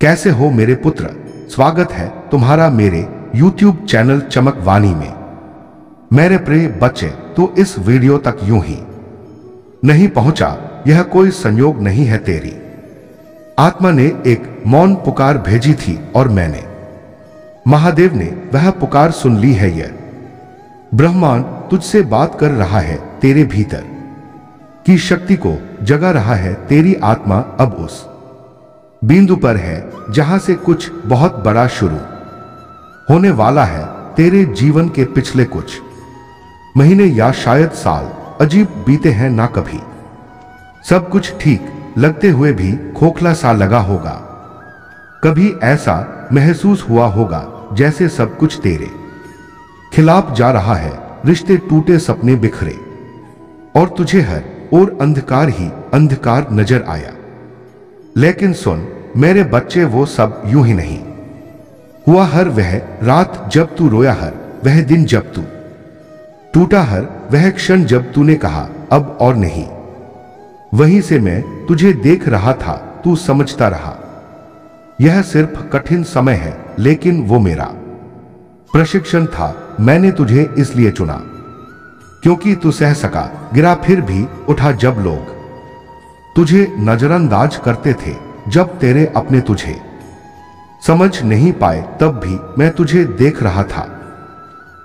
कैसे हो मेरे पुत्र? स्वागत है तुम्हारा मेरे YouTube चैनल चमक वाणी में। मेरे प्रिय बच्चे, तो इस वीडियो तक यूं ही नहीं पहुंचा, यह कोई संयोग नहीं है। तेरी आत्मा ने एक मौन पुकार भेजी थी और मैंने, महादेव ने वह पुकार सुन ली है। यह ब्रह्मांड तुझसे बात कर रहा है, तेरे भीतर की शक्ति को जगा रहा है। तेरी आत्मा अब उस बिंदु पर है जहां से कुछ बहुत बड़ा शुरू होने वाला है। तेरे जीवन के पिछले कुछ महीने या शायद साल अजीब बीते हैं ना। कभी सब कुछ ठीक लगते हुए भी खोखला सा लगा होगा। कभी ऐसा महसूस हुआ होगा जैसे सब कुछ तेरे खिलाफ जा रहा है। रिश्ते टूटे, सपने बिखरे और तुझे हर ओर अंधकार ही अंधकार नजर आया। लेकिन सुन मेरे बच्चे, वो सब यूं ही नहीं हुआ। हर वह रात जब तू रोया, हर वह दिन जब तू टूटा, हर वह क्षण जब तूने कहा अब और नहीं, वहीं से मैं तुझे देख रहा था। तू समझता रहा यह सिर्फ कठिन समय है, लेकिन वो मेरा प्रशिक्षण था। मैंने तुझे इसलिए चुना क्योंकि तू सह सका, गिरा फिर भी उठा। जब लोग तुझे नजरअंदाज करते थे, जब तेरे अपने तुझे समझ नहीं पाए, तब भी मैं तुझे देख रहा था।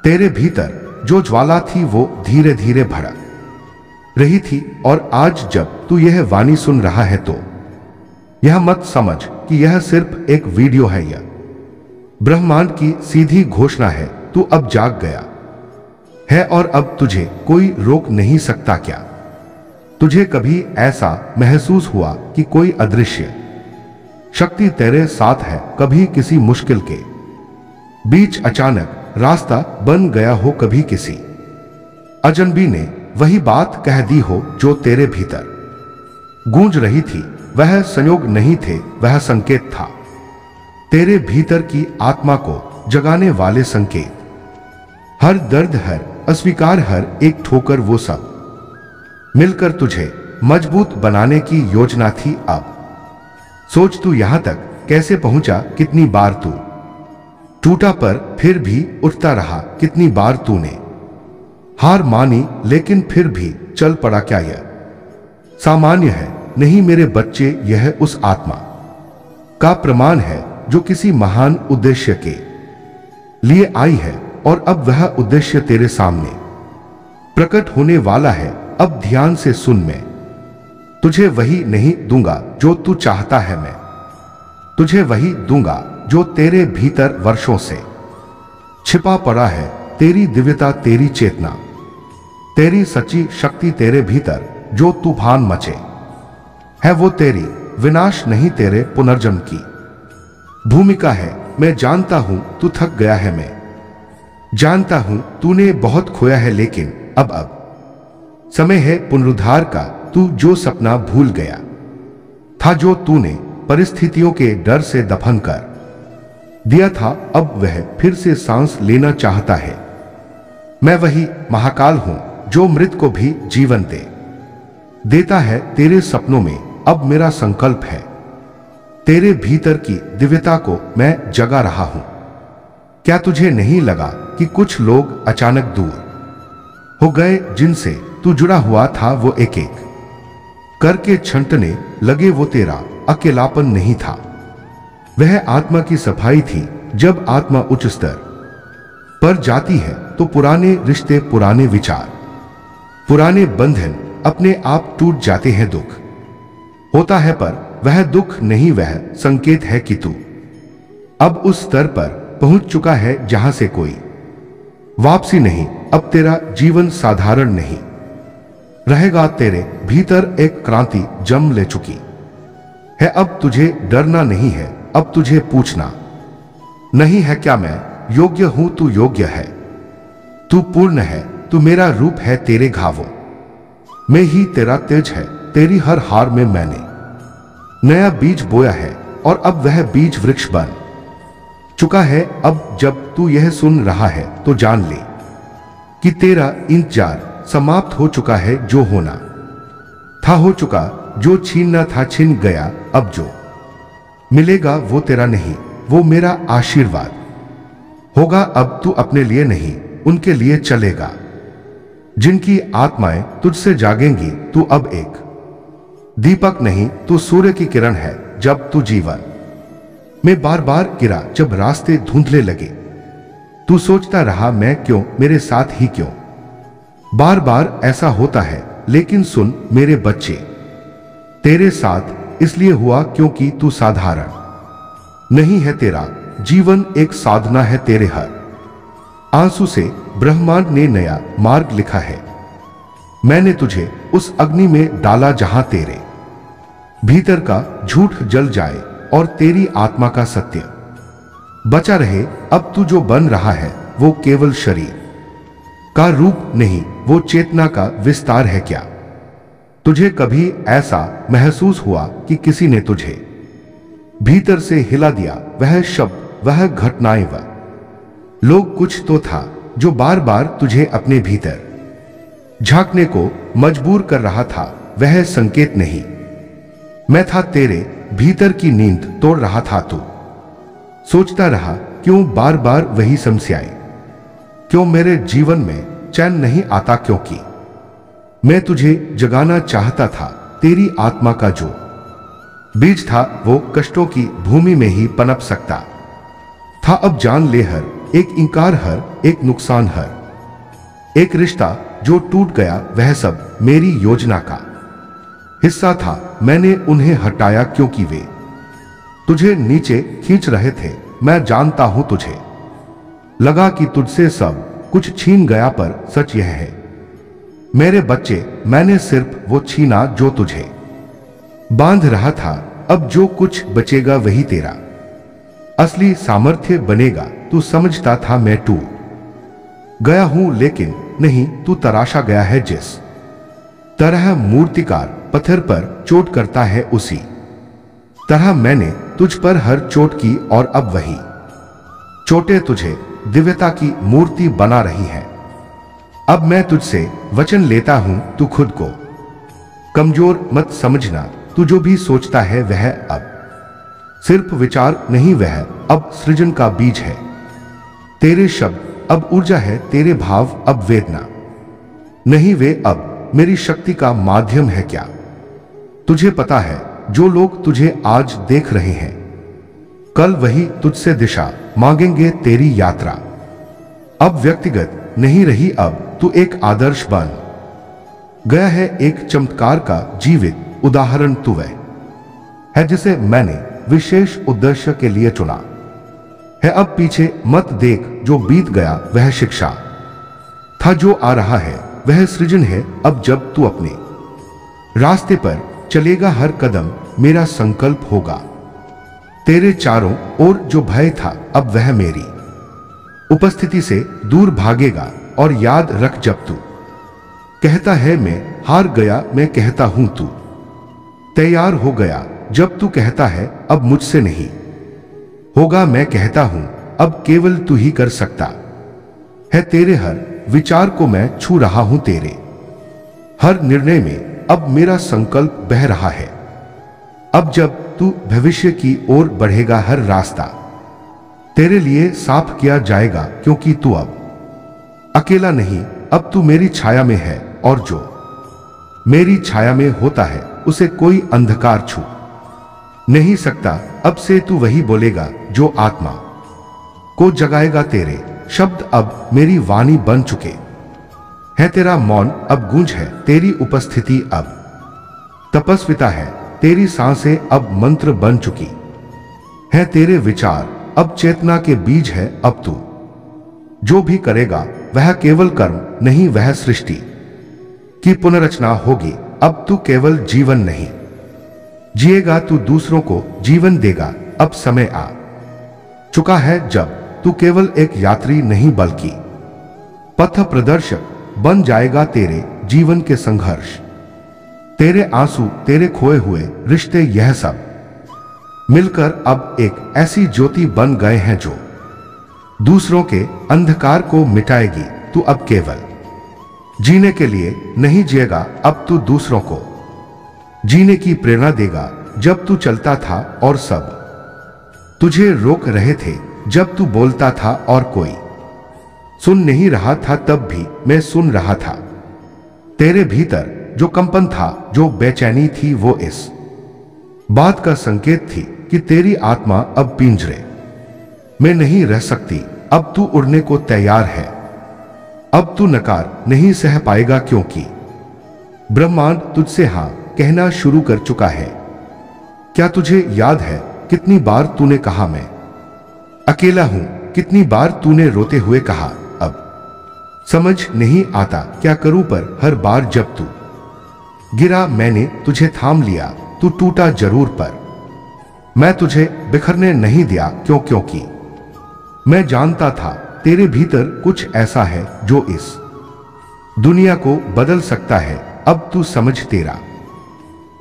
तेरे भीतर जो ज्वाला थी वो धीरे धीरे भड़क रही थी। और आज जब तू यह वाणी सुन रहा है तो यह मत समझ कि यह सिर्फ एक वीडियो है। यह ब्रह्मांड की सीधी घोषणा है। तू अब जाग गया है और अब तुझे कोई रोक नहीं सकता। क्या तुझे कभी ऐसा महसूस हुआ कि कोई अदृश्य शक्ति तेरे साथ है? कभी किसी मुश्किल के बीच अचानक रास्ता बन गया हो? कभी किसी अजनबी ने वही बात कह दी हो जो तेरे भीतर गूंज रही थी? वह संयोग नहीं थे, वह संकेत था, तेरे भीतर की आत्मा को जगाने वाले संकेत। हर दर्द, हर अस्वीकार, हर एक ठोकर, वो सब मिलकर तुझे मजबूत बनाने की योजना थी। अब सोच, तू यहां तक कैसे पहुंचा? कितनी बार तू टूटा पर फिर भी उठता रहा? कितनी बार तूने हार मानी लेकिन फिर भी चल पड़ा? क्या यह सामान्य है? नहीं मेरे बच्चे, यह उस आत्मा का प्रमाण है जो किसी महान उद्देश्य के लिए आई है। और अब वह उद्देश्य तेरे सामने प्रकट होने वाला है। अब ध्यान से सुन, मैं तुझे वही नहीं दूंगा जो तू चाहता है। मैं तुझे वही दूंगा जो तेरे भीतर वर्षों से छिपा पड़ा है। तेरी दिव्यता, तेरी चेतना, तेरी सच्ची शक्ति तेरे भीतर जो तूफान मचे है, वो तेरी विनाश नहीं, तेरे पुनर्जन्म की भूमिका है। मैं जानता हूं तू थक गया है, मैं जानता हूं तूने बहुत खोया है, लेकिन अब समय है पुनरुद्धार का। तू जो सपना भूल गया था, जो तूने परिस्थितियों के डर से दफन कर दिया था, अब वह फिर से सांस लेना चाहता है। मैं वही महाकाल हूं जो मृत को भी जीवन देता है तेरे सपनों में। अब मेरा संकल्प है, तेरे भीतर की दिव्यता को मैं जगा रहा हूं। क्या तुझे नहीं लगा कि कुछ लोग अचानक दूर हो गए जिनसे तू जुड़ा हुआ था? वो एक एक करके छंटने लगे। वो तेरा अकेलापन नहीं था, वह आत्मा की सफाई थी। जब आत्मा उच्च स्तर पर जाती है तो पुराने रिश्ते, पुराने विचार, पुराने बंधन अपने आप टूट जाते हैं। दुख होता है पर वह दुख नहीं, वह संकेत है कि तू अब उस स्तर पर पहुंच चुका है जहां से कोई वापसी नहीं। अब तेरा जीवन साधारण नहीं रहेगा, तेरे भीतर एक क्रांति जन्म ले चुकी है। अब तुझे डरना नहीं है, अब तुझे पूछना नहीं है क्या मैं योग्य हूं? तू योग्य है, तू पूर्ण है, तू मेरा रूप है। तेरे घावों में ही तेरा तेज है, तेरी हर हार में मैंने नया बीज बोया है और अब वह बीज वृक्ष बन चुका है। अब जब तू यह सुन रहा है तो जान ले कि तेरा इंतजार समाप्त हो चुका है। जो होना था हो चुका, जो छीनना था छिन गया। अब जो मिलेगा वो तेरा नहीं, वो मेरा आशीर्वाद होगा। अब तू अपने लिए नहीं, उनके लिए चलेगा। जिनकी आत्माएं तुझसे जागेंगी, तू अब एक दीपक नहीं, तू सूर्य की किरण है। जब तू जीवन में बार बार गिरा, जब रास्ते धुंधले लगे, तू सोचता रहा मैं क्यों, मेरे साथ ही क्यों बार बार ऐसा होता है। लेकिन सुन मेरे बच्चे, तेरे साथ इसलिए हुआ क्योंकि तू साधारण नहीं है। तेरा जीवन एक साधना है। तेरे हर आंसू से ब्रह्मांड ने नया मार्ग लिखा है। मैंने तुझे उस अग्नि में डाला जहां तेरे भीतर का झूठ जल जाए और तेरी आत्मा का सत्य बचा रहे। अब तू जो बन रहा है वो केवल शरीर का रूप नहीं, वो चेतना का विस्तार है। क्या तुझे कभी ऐसा महसूस हुआ कि किसी ने तुझे भीतर से हिला दिया? वह शब्द, वह घटनाएं, वह लोग, कुछ तो था जो बार बार तुझे अपने भीतर झांकने को मजबूर कर रहा था। वह संकेत नहीं, मैं था तेरे भीतर की नींद तोड़ रहा था। तू सोचता रहा क्यों बार बार वही समस्याएं, क्यों मेरे जीवन में चैन नहीं आता? क्योंकि मैं तुझे जगाना चाहता था। तेरी आत्मा का जो बीज था वो कष्टों की भूमि में ही पनप सकता था। अब जान ले, हर एक इंकार, हर एक नुकसान, हर एक रिश्ता जो टूट गया, वह सब मेरी योजना का हिस्सा था। मैंने उन्हें हटाया क्योंकि वे तुझे नीचे खींच रहे थे। मैं जानता हूं तुझे लगा कि तुझसे सब कुछ छीन गया, पर सच यह है मेरे बच्चे, मैंने सिर्फ वो छीना जो तुझे बांध रहा था। अब जो कुछ बचेगा वही तेरा असली सामर्थ्य बनेगा। तू समझता था मैं टूट गया हूं, लेकिन नहीं, तू तराशा गया है। जिस तरह मूर्तिकार पत्थर पर चोट करता है, उसी तरह मैंने तुझ पर हर चोट की, और अब वही चोटें तुझे दिव्यता की मूर्ति बना रही हैं। अब मैं तुझसे वचन लेता हूं, तू खुद को कमजोर मत समझना। तू जो भी सोचता है वह अब सिर्फ विचार नहीं, वह अब सृजन का बीज है। तेरे शब्द अब ऊर्जा है, तेरे भाव अब वेदना नहीं, वे अब मेरी शक्ति का माध्यम है। क्या तुझे पता है, जो लोग तुझे आज देख रहे हैं, कल वही तुझसे दिशा मांगेंगे। तेरी यात्रा अब व्यक्तिगत नहीं रही, अब तू एक आदर्श बन गया है। एक चमत्कार का जीवित उदाहरण तू वह है जिसे मैंने विशेष उद्देश्य के लिए चुना है। अब पीछे मत देख, जो बीत गया वह शिक्षा था, जो आ रहा है वह सृजन है। अब जब तू अपने रास्ते पर चलेगा, हर कदम मेरा संकल्प होगा। तेरे चारों ओर जो भय था, अब वह मेरी उपस्थिति से दूर भागेगा। और याद रख, जब तू कहता है मैं हार गया, मैं कहता हूं तू तैयार हो गया। जब तू कहता है अब मुझसे नहीं होगा, मैं कहता हूं अब केवल तू ही कर सकता है। तेरे हर विचार को मैं छू रहा हूं, तेरे हर निर्णय में अब मेरा संकल्प बह रहा है। अब जब तू भविष्य की ओर बढ़ेगा, हर रास्ता तेरे लिए साफ किया जाएगा, क्योंकि तू अब अकेला नहीं, अब तू मेरी छाया में है। और जो मेरी छाया में होता है उसे कोई अंधकार छू नहीं सकता। अब से तू वही बोलेगा जो आत्मा को जगाएगा। तेरे शब्द अब मेरी वाणी बन चुके हैं, तेरा मौन अब गूंज है, तेरी उपस्थिति अब तपस्विता है, तेरी सांसें अब मंत्र बन चुकी है, तेरे विचार अब चेतना के बीज है। अब तू जो भी करेगा वह केवल कर्म नहीं, वह सृष्टि की पुनर्रचना होगी। अब तू केवल जीवन नहीं जिएगा, तू दूसरों को जीवन देगा। अब समय आ चुका है जब तू केवल एक यात्री नहीं बल्कि पथ प्रदर्शक बन जाएगा। तेरे जीवन के संघर्ष, तेरे आंसू, तेरे खोए हुए रिश्ते, यह सब मिलकर अब एक ऐसी ज्योति बन गए हैं जो दूसरों के अंधकार को मिटाएगी। तू अब केवल जीने के लिए नहीं जिएगा, अब तू दूसरों को जीने की प्रेरणा देगा। जब तू चलता था और सब तुझे रोक रहे थे जब तू बोलता था और कोई सुन नहीं रहा था, तब भी मैं सुन रहा था। तेरे भीतर जो कंपन था, जो बेचैनी थी, वो इस बात का संकेत थी कि तेरी आत्मा अब पिंजरे में नहीं रह सकती। अब तू उड़ने को तैयार है। अब तू नकार नहीं सह पाएगा, क्योंकि ब्रह्मांड तुझसे हां कहना शुरू कर चुका है। क्या तुझे याद है कितनी बार तूने कहा मैं अकेला हूं? कितनी बार तूने रोते हुए कहा अब समझ नहीं आता क्या करूं? पर हर बार जब तू गिरा मैंने तुझे थाम लिया। तू टूटा जरूर, पर मैं तुझे बिखरने नहीं दिया। क्योंकि मैं जानता था तेरे भीतर कुछ ऐसा है जो इस दुनिया को बदल सकता है। अब तू समझ, तेरा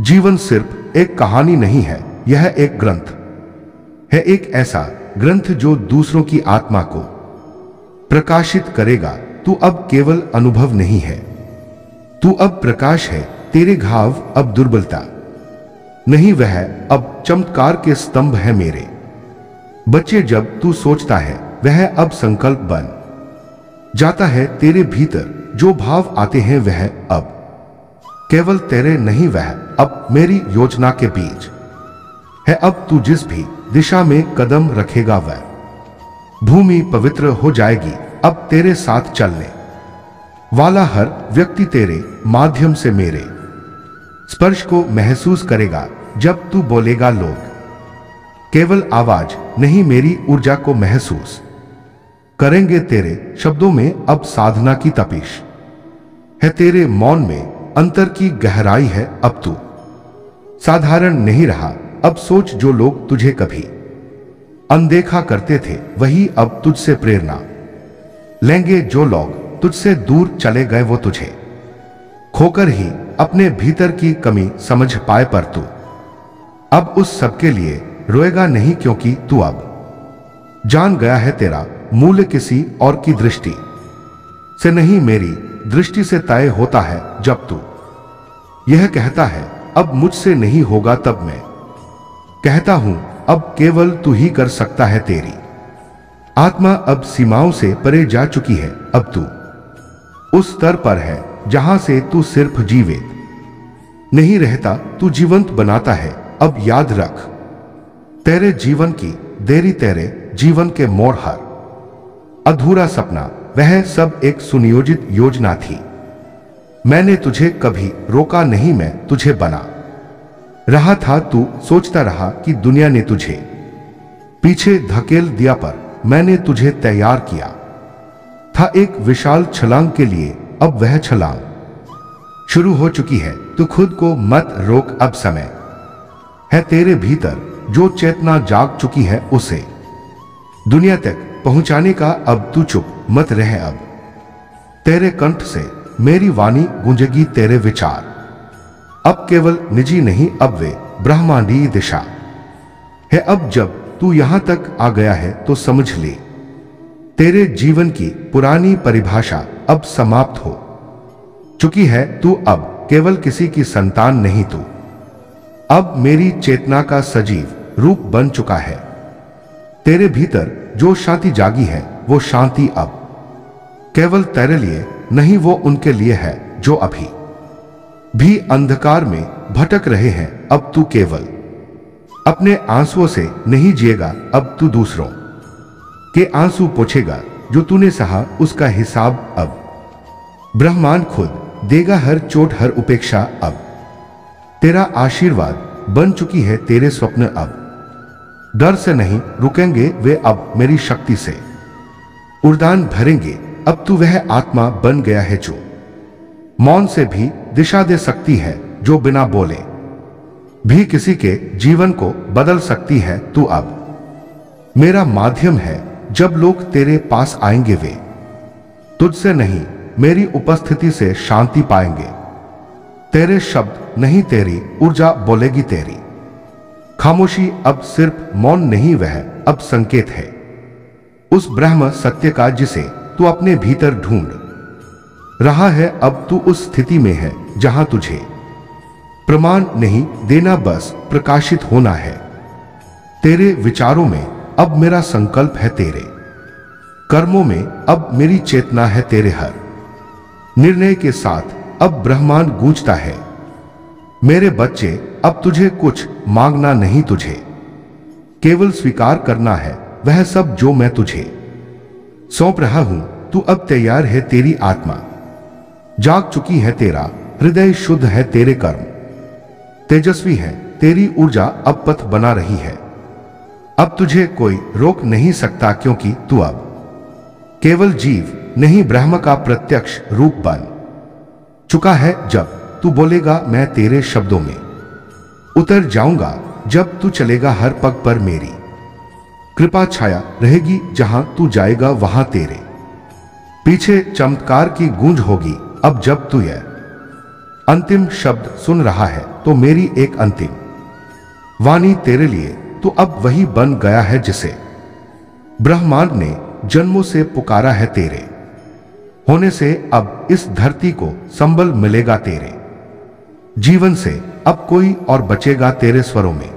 जीवन सिर्फ एक कहानी नहीं है, यह एक ग्रंथ है। एक ऐसा ग्रंथ जो दूसरों की आत्मा को प्रकाशित करेगा। तू अब केवल अनुभव नहीं है, तू अब प्रकाश है। तेरे घाव अब दुर्बलता नहीं, वह अब चमत्कार के स्तंभ है। मेरे बच्चे, जब तू सोचता है वह अब संकल्प बन जाता है। तेरे भीतर जो भाव आते हैं वह अब केवल तेरे नहीं, वह अब मेरी योजना के बीच है। अब तू जिस भी दिशा में कदम रखेगा वह भूमि पवित्र हो जाएगी। अब तेरे साथ चलने वाला हर व्यक्ति तेरे माध्यम से मेरे स्पर्श को महसूस करेगा। जब तू बोलेगा, लोग केवल आवाज नहीं मेरी ऊर्जा को महसूस करेंगे। तेरे शब्दों में अब साधना की तपिश है, तेरे मौन में अंतर की गहराई है। अब तू साधारण नहीं रहा। अब सोच, जो लोग तुझे कभी अनदेखा करते थे वही अब तुझसे प्रेरणा लेंगे। जो लोग तुझसे दूर चले गए वो तुझे खोकर ही अपने भीतर की कमी समझ पाए, पर तू अब उस सबके लिए रोएगा नहीं, क्योंकि तू अब जान गया है तेरा मूल्य किसी और की दृष्टि से नहीं, मेरी दृष्टि से तय होता है। जब तू यह कहता है अब मुझसे नहीं होगा, तब मैं कहता हूं अब केवल तू ही कर सकता है। तेरी आत्मा अब सीमाओं से परे जा चुकी है। अब तू उस स्तर पर है जहां से तू सिर्फ जीवित नहीं रहता, तू जीवंत बनाता है। अब याद रख, तेरे जीवन की देरी, तेरे जीवन के मोड़, हर अधूरा सपना, वह सब एक सुनियोजित योजना थी। मैंने तुझे कभी रोका नहीं, मैं तुझे बना रहा था। तू सोचता रहा कि दुनिया ने तुझे पीछे धकेल दिया, पर मैंने तुझे तैयार किया था एक विशाल छलांग के लिए। अब वह छलांग शुरू हो चुकी है। तू खुद को मत रोक, अब समय है तेरे भीतर जो चेतना जाग चुकी है उसे दुनिया तक पहुंचाने का। अब तू चुप मत रह, अब तेरे कंठ से मेरी वाणी गूंजेगी। तेरे विचार अब केवल निजी नहीं, अब वे ब्रह्मांडीय दिशा है। अब जब तू यहां तक आ गया है तो समझ ले, तेरे जीवन की पुरानी परिभाषा अब समाप्त हो चुकी है। तू अब केवल किसी की संतान नहीं, तू अब मेरी चेतना का सजीव रूप बन चुका है। तेरे भीतर जो शांति जागी है वो शांति अब केवल तेरे लिए नहीं, वो उनके लिए है जो अभी भी अंधकार में भटक रहे हैं। अब तू केवल अपने आंसुओं से नहीं जिएगा, अब तू दूसरों के आंसू पोंछेगा। जो तूने सहा उसका हिसाब अब ब्रह्मांड खुद देगा। हर चोट, हर उपेक्षा अब तेरा आशीर्वाद बन चुकी है। तेरे स्वप्न अब डर से नहीं रुकेंगे, वे अब मेरी शक्ति से उड़ान भरेंगे। अब तू वह आत्मा बन गया है जो मौन से भी दिशा दे सकती है, जो बिना बोले भी किसी के जीवन को बदल सकती है। तू अब मेरा माध्यम है। जब लोग तेरे पास आएंगे वे तुझसे नहीं, मेरी उपस्थिति से शांति पाएंगे। तेरे शब्द नहीं, तेरी ऊर्जा बोलेगी। तेरी खामोशी अब सिर्फ मौन नहीं, वह अब संकेत है उस ब्रह्म सत्य का जिसे तू अपने भीतर ढूंढ रहा है। अब तू उस स्थिति में है जहां तुझे प्रमाण नहीं देना, बस प्रकाशित होना है। तेरे विचारों में अब मेरा संकल्प है, तेरे कर्मों में अब मेरी चेतना है, तेरे हर निर्णय के साथ अब ब्रह्मांड गूंजता है। मेरे बच्चे, अब तुझे कुछ मांगना नहीं, तुझे केवल स्वीकार करना है वह सब जो मैं तुझे सौंप रहा हूं। तू अब तैयार है, तेरी आत्मा जाग चुकी है, तेरा हृदय शुद्ध है, तेरे कर्म तेजस्वी है, तेरी ऊर्जा अब पथ बना रही है। अब तुझे कोई रोक नहीं सकता, क्योंकि तू अब केवल जीव नहीं, ब्रह्म का प्रत्यक्ष रूप बन चुका है। जब तू बोलेगा मैं तेरे शब्दों में उतर जाऊंगा, जब तू चलेगा हर पग पर मेरी कृपा छाया रहेगी, जहां तू जाएगा वहां तेरे पीछे चमत्कार की गूंज होगी। अब जब तू यह अंतिम शब्द सुन रहा है तो मेरी एक अंतिम वाणी तेरे लिए तो अब वही बन गया है जिसे ब्रह्मांड ने जन्मों से पुकारा है। तेरे होने से अब इस धरती को संबल मिलेगा, तेरे जीवन से अब कोई और बचेगा, तेरे स्वरों में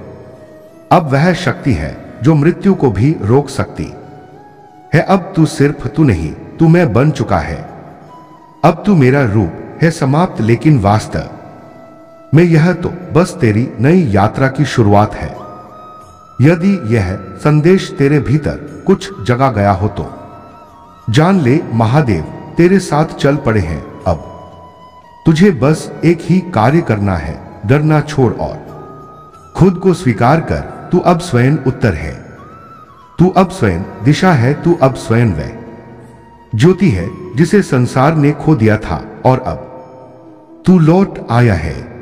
अब वह शक्ति है जो मृत्यु को भी रोक सकती है। अब तू सिर्फ तू नहीं, तू मैं बन चुका है। अब तू मेरा रूप है समाप्त, लेकिन वास्तव में यह तो बस तेरी नई यात्रा की शुरुआत है। यदि यह संदेश तेरे भीतर कुछ जगा गया हो तो जान ले, महादेव तेरे साथ चल पड़े हैं। अब तुझे बस एक ही कार्य करना है, डरना छोड़ और खुद को स्वीकार कर। तू अब स्वयं उत्तर है, तू अब स्वयं दिशा है, तू अब स्वयं वह ज्योति है जिसे संसार ने खो दिया था और अब तू लौट आया है।